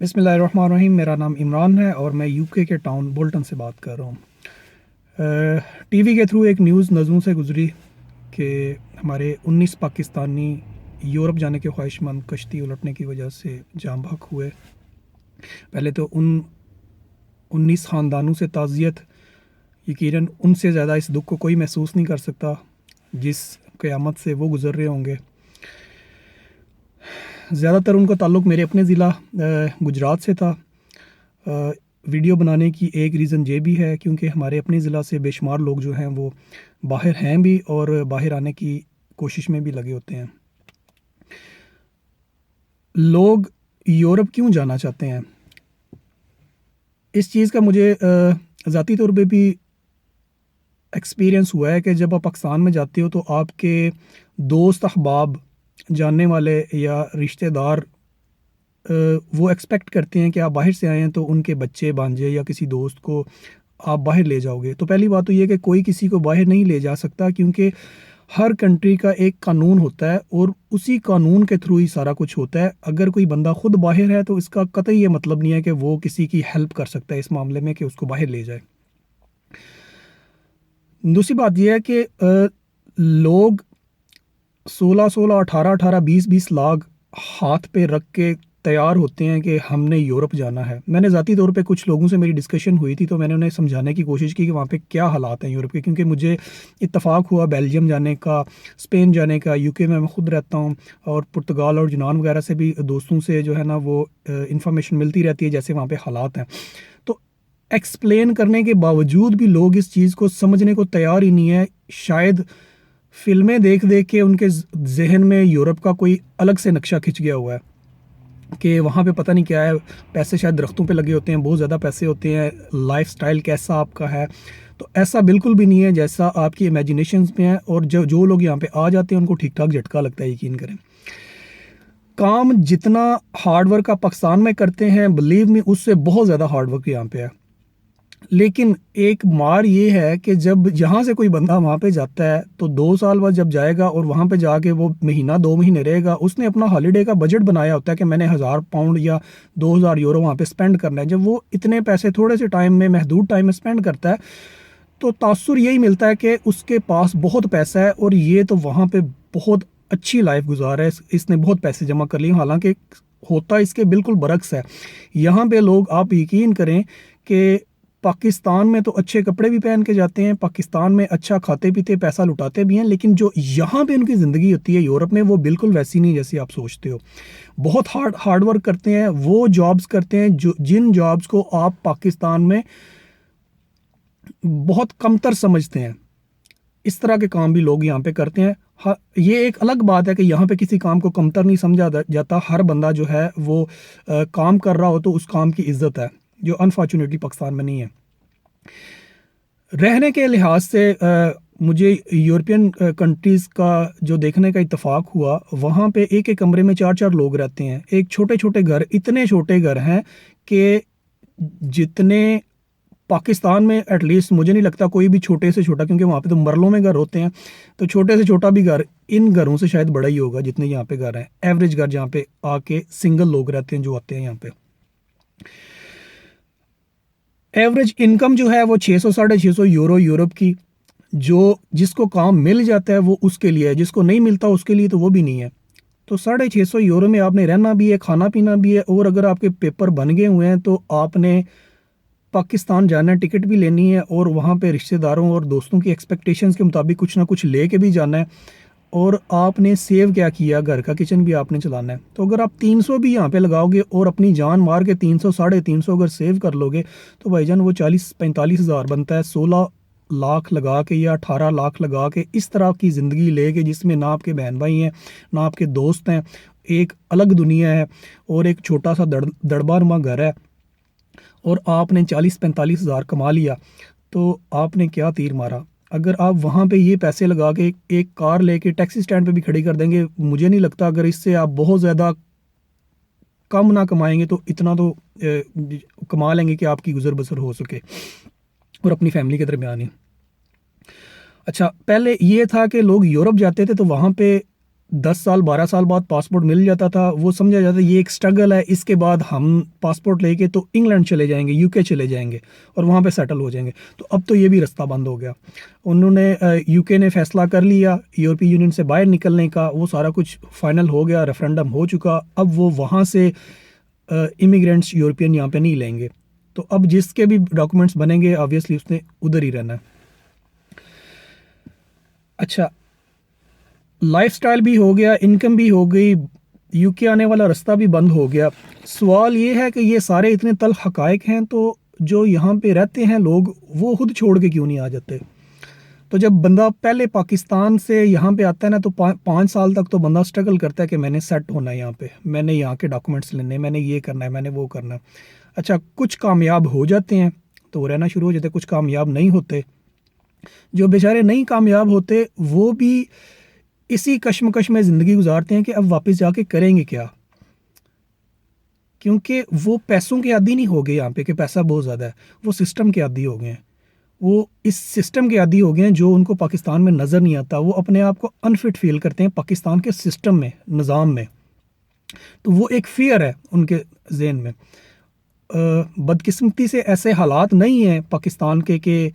बिस्मिल्लाहिर्रहमानिर्रहीम। मेरा नाम इमरान है और मैं यूके के टाउन बोल्टन से बात कर रहा हूँ। टीवी के थ्रू एक न्यूज़ नज़रों से गुजरी कि हमारे 19 पाकिस्तानी यूरोप जाने के ख्वाहिशमंद कश्ती उलटने की वजह से जाम बहक हुए। पहले तो उन 19 ख़ानदानों से ताज़ियत, यकीनन उनसे ज़्यादा इस दुख को कोई महसूस नहीं कर सकता जिस क़यामत से वो गुज़र रहे होंगे। ज़्यादातर उनका ताल्लुक़ मेरे अपने ज़िला गुजरात से था। वीडियो बनाने की एक रीज़न ये भी है क्योंकि हमारे अपने ज़िला से बेशुमार लोग जो हैं वो बाहर हैं भी और बाहर आने की कोशिश में भी लगे होते हैं। लोग यूरोप क्यों जाना चाहते हैं, इस चीज़ का मुझे ज़ाती तौर पे भी एक्सपीरियंस हुआ है कि जब आप पाकिस्तान में जाते हो तो आपके दोस्त, अहबाब, जानने वाले या रिश्तेदार वो एक्सपेक्ट करते हैं कि आप बाहर से आए हैं तो उनके बच्चे, भांजे या किसी दोस्त को आप बाहर ले जाओगे। तो पहली बात तो ये कि कोई किसी को बाहर नहीं ले जा सकता क्योंकि हर कंट्री का एक कानून होता है और उसी कानून के थ्रू ही सारा कुछ होता है। अगर कोई बंदा खुद बाहर है तो इसका कतई ये मतलब नहीं है कि वो किसी की हेल्प कर सकता है इस मामले में कि उसको बाहर ले जाए। दूसरी बात यह है कि लोग 16-16, 18-18, 20-20 लाख हाथ पे रख के तैयार होते हैं कि हमने यूरोप जाना है। मैंने ज़ाती तौर पे कुछ लोगों से मेरी डिस्कशन हुई थी तो मैंने उन्हें समझाने की कोशिश की कि वहाँ पे क्या हालात हैं यूरोप के, क्योंकि मुझे इत्तफ़ाक हुआ बेल्जियम जाने का, स्पेन जाने का। यूके में मैं ख़ुद रहता हूँ और पुर्तगाल और यूनान वगैरह से भी दोस्तों से जो है ना वो इंफॉर्मेशन मिलती रहती है जैसे वहाँ पे हालात हैं। तो एक्सप्लेन करने के बावजूद भी लोग इस चीज़ को समझने को तैयार ही नहीं है। शायद फ़िल्में देख देख के उनके जहन में यूरोप का कोई अलग से नक्शा खिंच गया हुआ है कि वहाँ पे पता नहीं क्या है, पैसे शायद दरख्तों पे लगे होते हैं, बहुत ज़्यादा पैसे होते हैं, लाइफस्टाइल कैसा आपका है। तो ऐसा बिल्कुल भी नहीं है जैसा आपकी इमेजिनेशंस में है। और जो लोग यहाँ पे आ जाते हैं उनको ठीक ठाक झटका लगता है, यकीन करें। काम जितना हार्ड वर्क आप पाकिस्तान में करते हैं, बिलीव मी, उससे बहुत ज़्यादा हार्ड वर्क यहाँ पे है। लेकिन एक मार ये है कि जब यहाँ से कोई बंदा वहाँ पे जाता है तो 2 साल बाद जब जाएगा और वहाँ पे जाके वो महीना 2 महीने रहेगा, उसने अपना हॉलीडे का बजट बनाया होता है कि मैंने 1000 पाउंड या 2000 यूरो वहाँ पे स्पेंड करना है। जब वो इतने पैसे थोड़े से टाइम में, महदूद टाइम में स्पेंड करता है तो तासुर यही मिलता है कि उसके पास बहुत पैसा है और ये तो वहाँ पे बहुत अच्छी लाइफ गुजार है, इसने बहुत पैसे जमा कर लिए। हालांकि होता इसके बिल्कुल बरक्स है। यहाँ पे लोग, आप यकीन करें कि पाकिस्तान में तो अच्छे कपड़े भी पहन के जाते हैं, पाकिस्तान में अच्छा खाते पीते, पैसा लुटाते भी हैं, लेकिन जो यहाँ पे उनकी ज़िंदगी होती है यूरोप में, वो बिल्कुल वैसी नहीं जैसी आप सोचते हो। बहुत हार्ड वर्क करते हैं, वो जॉब्स करते हैं जिन जॉब्स को आप पाकिस्तान में बहुत कमतर समझते हैं। इस तरह के काम भी लोग यहाँ पे करते हैं। ये एक अलग बात है कि यहाँ पे किसी काम को कमतर नहीं समझा जाता। हर बंदा जो है वो काम कर रहा हो तो उस काम की इज्जत है, जो अनफॉर्चुनेटली पाकिस्तान में नहीं है। रहने के लिहाज से मुझे यूरोपियन कंट्रीज़ का जो देखने का इत्तेफाक हुआ, वहाँ पे एक एक कमरे में 4-4 लोग रहते हैं। एक छोटे छोटे घर, इतने छोटे घर हैं कि जितने पाकिस्तान में एटलीस्ट मुझे नहीं लगता कोई भी छोटे से छोटा, क्योंकि वहाँ पे तो मरलों में घर होते हैं, तो छोटे से छोटा भी घर इन घरों से शायद बड़ा ही होगा जितने यहाँ पे घर हैं। एवरेज घर जहाँ पे आके सिंगल लोग रहते हैं जो आते हैं यहाँ पे। एवरेज इनकम जो है वो 600-650 यूरो यूरोप की। जिसको काम मिल जाता है वो उसके लिए है, जिसको नहीं मिलता उसके लिए तो वो भी नहीं है। तो 650 यूरो में आपने रहना भी है, खाना पीना भी है, और अगर आपके पेपर बन गए हुए हैं तो आपने पाकिस्तान जाना है, टिकट भी लेनी है और वहाँ पे रिश्तेदारों और दोस्तों की एक्सपेक्टेशंस के मुताबिक कुछ ना कुछ ले के भी जाना है। और आपने सेव क्या किया, घर का किचन भी आपने चलाना है। तो अगर आप 300 भी यहाँ पे लगाओगे और अपनी जान मार के 300, 350 अगर सेव कर लोगे तो भाईजान वो 40-45 हज़ार बनता है। 16 लाख लगा के या 18 लाख लगा के इस तरह की ज़िंदगी ले के, जिसमें ना आपके बहन भाई हैं, ना आपके दोस्त हैं, एक अलग दुनिया है और एक छोटा सा दड़बानुमा घर है, और आपने 40-45 हज़ार कमा लिया तो आपने क्या तीर मारा। अगर आप वहाँ पे ये पैसे लगा के एक कार लेके टैक्सी स्टैंड पे भी खड़ी कर देंगे, मुझे नहीं लगता अगर इससे आप बहुत ज़्यादा कम ना कमाएंगे तो इतना तो कमा लेंगे कि आपकी गुजर बसर हो सके और अपनी फैमिली के दरमियान ही। अच्छा, पहले ये था कि लोग यूरोप जाते थे तो वहाँ पे 10 سال 12 سال بعد پاسپورٹ مل جاتا تھا، وہ سمجھا جاتا یہ ایک سٹرگل ہے، اس کے بعد ہم پاسپورٹ لے کے تو انگلینڈ چلے جائیں گے، UK چلے جائیں گے اور وہاں پہ سیٹل ہو جائیں گے۔ تو اب تو یہ بھی رستہ بند ہو گیا۔ انہوں نے UK نے فیصلہ کر لیا یورپی یونین سے باہر نکلنے کا، وہ سارا کچھ فائنل ہو گیا، ریفرنڈم ہو چکا، اب وہ وہاں سے امیگرینٹس یورپین یہاں پہ نہیں لیں گے۔ تو اب جس کے بھی ڈاکومنٹس بنیں گے آبویسلی اس نے ادھر ہی رہنا ہے۔ اچھا، لائف سٹائل بھی ہو گیا، انکم بھی ہو گئی، UK آنے والا رستہ بھی بند ہو گیا۔ سوال یہ ہے کہ یہ سارے اتنے تلخ حقائق ہیں، تو جو یہاں پہ رہتے ہیں لوگ وہ خود چھوڑ کے کیوں نہیں آ جاتے؟ تو جب بندہ پہلے پاکستان سے یہاں پہ آتا ہے نا، تو 5 سال تک تو بندہ سٹرگل کرتا ہے کہ میں نے سیٹ ہونا ہے یہاں پہ، میں نے یہاں کے ڈاکومنٹس لینے، میں نے یہ کرنا ہے، میں نے وہ کرنا ہے۔ اچھا، کچھ کامیاب ہو جاتے ہیں تو وہ رہنا شروع ہو جاتے ہیں، کچھ کامیاب نہیں ہوتے۔ جو بیچارے نہیں کامیاب ہوتے وہ بھی اسی کشمکش میں زندگی گزارتے ہیں کہ اب واپس جا کے کریں گے کیا، کیونکہ وہ پیسوں کے عادی نہیں ہو گئے یہاں پہ کہ پیسہ بہت زیادہ ہے، وہ سسٹم کے عادی ہو گئے ہیں، وہ اس سسٹم کے عادی ہو گئے ہیں جو ان کو پاکستان میں نظر نہیں آتا، وہ اپنے آپ کو انفٹ فیل کرتے ہیں پاکستان کے سسٹم میں، نظام میں۔ تو وہ ایک فیئر ہے ان کے ذہن میں۔ بدقسمتی سے ایسے حالات نہیں ہیں پاکستان کے کہ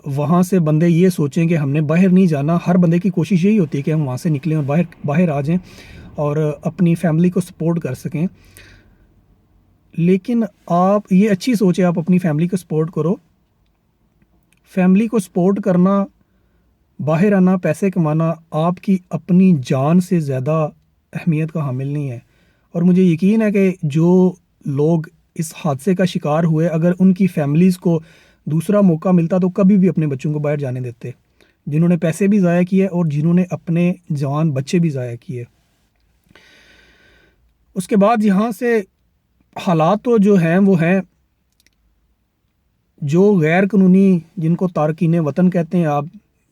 وہاں سے بندے یہ سوچیں کہ ہم نے باہر نہیں جانا۔ ہر بندے کی کوشش یہی ہوتی ہے کہ ہم وہاں سے نکلیں اور باہر آ جائیں اور اپنی فیملی کو سپورٹ کر سکیں۔ لیکن آپ یہ اچھی سوچ ہے، آپ اپنی فیملی کو سپورٹ کرو۔ فیملی کو سپورٹ کرنا، باہر آنا، پیسے کمانا آپ کی اپنی جان سے زیادہ اہمیت کا حامل نہیں ہے۔ اور مجھے یقین ہے کہ جو لوگ اس حادثے کا شکار ہوئے، اگر ان کی فیملیز کو دوسرا موقع ملتا تو کبھی بھی اپنے بچوں کو باہر جانے دیتے، جنہوں نے پیسے بھی ضائع کیے اور جنہوں نے اپنے جوان بچے بھی ضائع کیے۔ اس کے بعد یہاں سے حالات تو جو ہیں وہ ہیں، جو غیر قانونی، جن کو تارکین وطن کہتے ہیں آپ،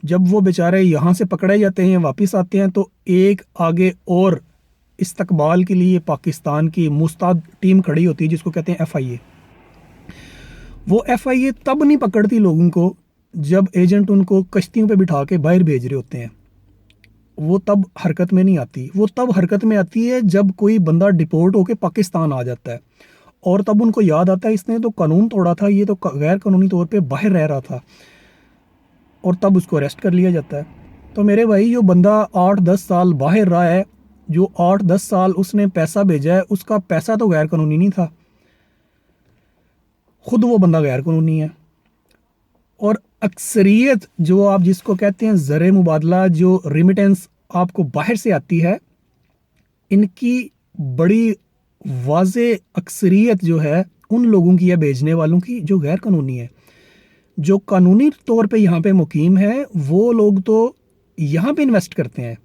جب وہ بیچارے یہاں سے پکڑے جاتے ہیں، واپس آتے ہیں، تو ایک آگے اور استقبال کے لیے پاکستان کی مستعد ٹیم کھڑی ہوتی ہے جس کو کہتے ہیں FIA۔ وہ FIA تب نہیں پکڑتی لوگوں کو جب ایجنٹ ان کو کشتیوں پہ بٹھا کے باہر بھیج رہے ہوتے ہیں، وہ تب حرکت میں نہیں آتی۔ وہ تب حرکت میں آتی ہے جب کوئی بندہ ڈپورٹ ہو کے پاکستان آ جاتا ہے، اور تب ان کو یاد آتا ہے اس نے تو قانون توڑا تھا، یہ تو غیر قانونی طور پہ باہر رہ رہا تھا، اور تب اس کو اریسٹ کر لیا جاتا ہے۔ تو میرے بھائی، جو بندہ 8-10 سال باہر رہا ہے، جو 8-10 سال اس نے پیسہ بھیجا ہے، اس کا پیسہ تو غیر قانونی نہیں تھا، خود وہ بندہ غیر قانونی ہے۔ اور اکثریت جو آپ جس کو کہتے ہیں زر مبادلہ، جو ریمیٹنس آپ کو باہر سے آتی ہے، ان کی بڑی واضح اکثریت جو ہے ان لوگوں کی ہے، بھیجنے والوں کی، جو غیر قانونی ہے۔ جو قانونی طور پہ یہاں پہ مقیم ہے وہ لوگ تو یہاں پہ انویسٹ کرتے ہیں،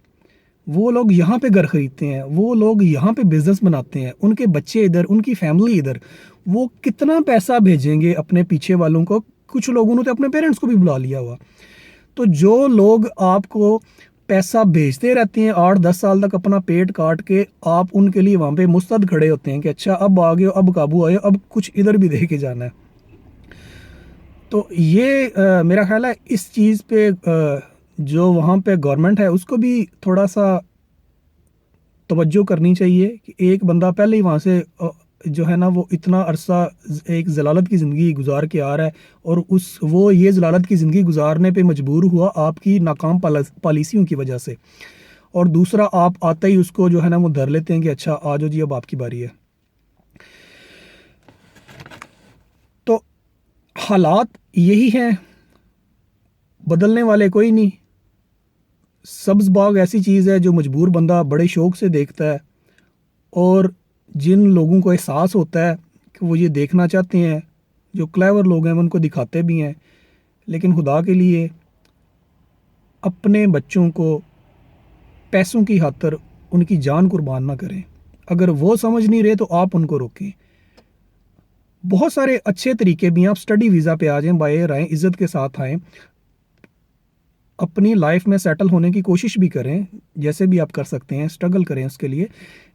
وہ لوگ یہاں پہ گھر خریدتے ہیں، وہ لوگ یہاں پہ بزنس بناتے ہیں، ان کے بچے ادھر، ان کی فیملی ادھر، وہ کتنا پیسہ بھیجیں گے اپنے پیچھے والوں کو؟ کچھ لوگوں نے تو اپنے پیرنٹس کو بھی بلا لیا ہوا۔ تو جو لوگ آپ کو پیسہ بھیجتے رہتے ہیں 8-10 سال تک اپنا پیٹ کاٹ کے، آپ ان کے لیے وہاں پہ مستعد کھڑے ہوتے ہیں کہ اچھا اب آ گئے ہو، اب قابو آئے ہو، اب کچھ ادھر بھی دے کے جانا ہے۔ تو یہ میرا خیال ہے اس چیز پہ جو وہاں پہ گورنمنٹ ہے اس کو بھی تھوڑا سا توجہ کرنی چاہیے کہ ایک بندہ پہلے ہی وہاں سے جو ہے نا وہ اتنا عرصہ ایک ضلالت کی زندگی گزار کے آ رہا ہے، اور وہ یہ ضلالت کی زندگی گزارنے پہ مجبور ہوا آپ کی ناکام پالیسیوں کی وجہ سے، اور دوسرا آپ آتے ہی اس کو جو ہے نا وہ دھر لیتے ہیں کہ اچھا آ جاؤ جی اب آپ کی باری ہے۔ تو حالات یہی ہیں، بدلنے والے کوئی نہیں۔ سبز باغ ایسی چیز ہے جو مجبور بندہ بڑے شوق سے دیکھتا ہے، اور جن لوگوں کو احساس ہوتا ہے کہ وہ یہ دیکھنا چاہتے ہیں، جو کلیور لوگ ہیں وہ ان کو دکھاتے بھی ہیں، لیکن خدا کے لیے اپنے بچوں کو پیسوں کی خاطر ان کی جان قربان نہ کریں۔ اگر وہ سمجھ نہیں رہے تو آپ ان کو روکیں۔ بہت سارے اچھے طریقے بھی ہیں، آپ سٹڈی ویزا پہ آ جائیں، باہر آئیں، عزت کے ساتھ آئیں، اپنی لائف میں سیٹل ہونے کی کوشش بھی کریں، جیسے بھی آپ کر سکتے ہیں، سٹرگل کریں اس کے لیے۔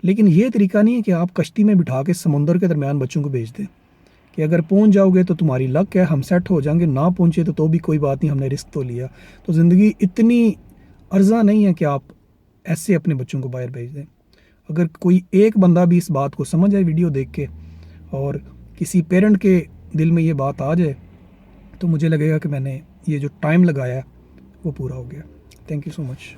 لیکن یہ طریقہ نہیں ہے کہ آپ کشتی میں بٹھا کے سمندر کے درمیان بچوں کو بھیج دیں کہ اگر پہنچ جاؤ گے تو تمہاری لک ہے، ہم سیٹ ہو جائیں گے، نہ پہنچے تو بھی کوئی بات نہیں، ہم نے رسک تو لیا۔ تو زندگی اتنی ارزاں نہیں ہے کہ آپ ایسے اپنے بچوں کو باہر بھیج دیں. اگر کوئی ایک بندہ بھی اس بات کو سمجھ جائے ویڈیو دیکھ کے اور کسی پیرنٹ کے دل میں یہ بات آ جائے تو مجھے لگے گا کہ میں نے یہ جو ٹائم لگایا ہے وہ پورا ہو گیا. Thank you so much.